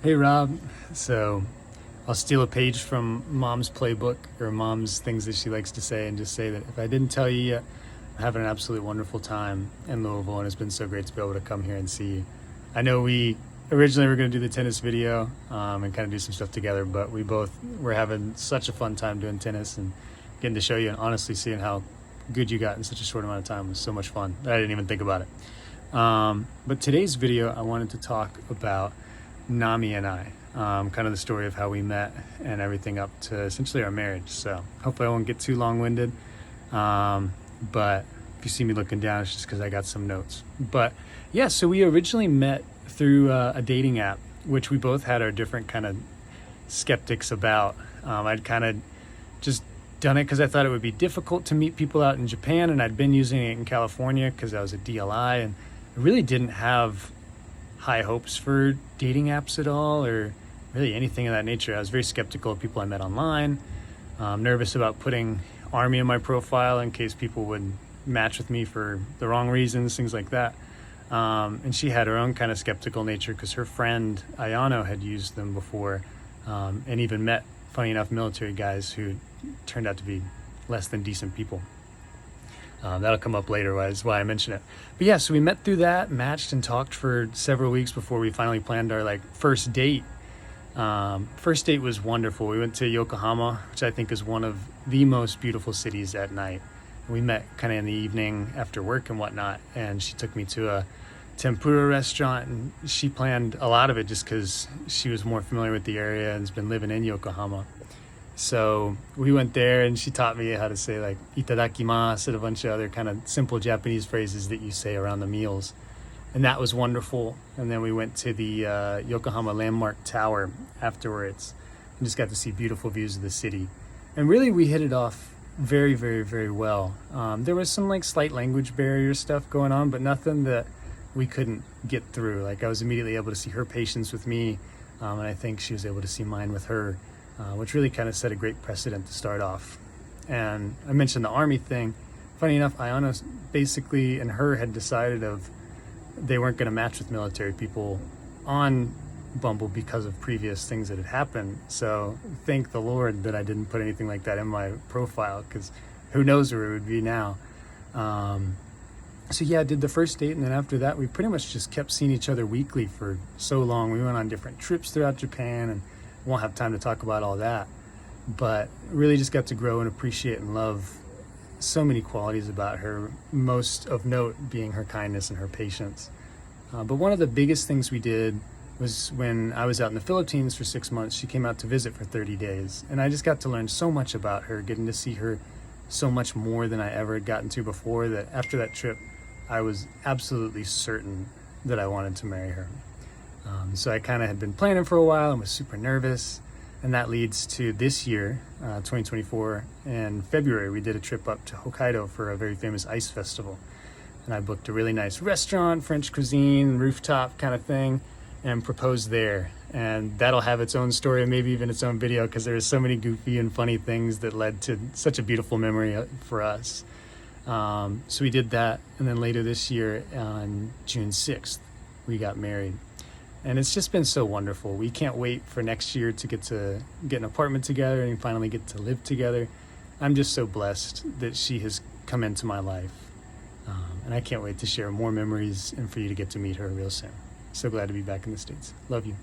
Hey Rob, so I'll steal a page from Mom's playbook or Mom's things that she likes to say and just say that if I didn't tell you yet, I'm having an absolute wonderful time in Louisville and it's been so great to be able to come here and see you. I know we originally were going to do the tennis video and kind of do some stuff together, but we both were having such a fun time doing tennis and getting to show you, and honestly seeing how good you got in such a short amount of time was so much fun that I didn't even think about it. But today's video, I wanted to talk about Nami and I, kind of the story of how we met and everything up to essentially our marriage. So hopefully I won't get too long-winded, but if you see me looking down, it's just because I got some notes. But yeah, so we originally met through a dating app, which we both had our different kind of skeptics about. I'd kind of just done it because I thought it would be difficult to meet people out in Japan, and I'd been using it in California because I was a DLI, and I really didn't have high hopes for dating apps at all, or really anything of that nature. I was very skeptical of people I met online, nervous about putting Army in my profile in case people would match with me for the wrong reasons, things like that. And she had her own kind of skeptical nature because her friend Ayano had used them before, and even met, funny enough, military guys who turned out to be less than decent people. That'll come up later, is why I mention it. But yeah, so we met through that, matched and talked for several weeks before we finally planned our first date. First date was wonderful. We went to Yokohama, which I think is one of the most beautiful cities at night. We met kind of in the evening after work and whatnot, and she took me to a tempura restaurant, and she planned a lot of it just because she was more familiar with the area and has been living in Yokohama. So we went there and she taught me how to say itadakimasu and a bunch of other kind of simple Japanese phrases that you say around the meals. And that was wonderful. And then we went to the Yokohama Landmark Tower afterwards and just got to see beautiful views of the city. And really we hit it off very, very, very well. There was some slight language barrier stuff going on, but nothing that we couldn't get through. I was immediately able to see her patience with me, and I think she was able to see mine with her. Which really kind of set a great precedent to start off. And I mentioned the Army thing. Funny enough, Ayana basically and her had decided they weren't going to match with military people on Bumble because of previous things that had happened. So thank the Lord that I didn't put anything like that in my profile, because who knows where it would be now. So yeah, I did the first date, and then after that we pretty much just kept seeing each other weekly for so long. We went on different trips throughout Japan, and won't have time to talk about all that, but really just got to grow and appreciate and love so many qualities about her, most of note being her kindness and her patience. But one of the biggest things we did was when I was out in the Philippines for 6 months, she came out to visit for 30 days. And I just got to learn so much about her, getting to see her so much more than I ever had gotten to before, that after that trip, I was absolutely certain that I wanted to marry her. So I kind of had been planning for a while and was super nervous. And that leads to this year, 2024, in February, we did a trip up to Hokkaido for a very famous ice festival. And I booked a really nice restaurant, French cuisine, rooftop kind of thing, and proposed there. And that'll have its own story and maybe even its own video, because there are so many goofy and funny things that led to such a beautiful memory for us. So we did that. And then later this year, on June 6th, we got married. And it's just been so wonderful. We can't wait for next year to get an apartment together and finally get to live together. I'm just so blessed that she has come into my life. And I can't wait to share more memories and for you to get to meet her real soon. So glad to be back in the States. Love you.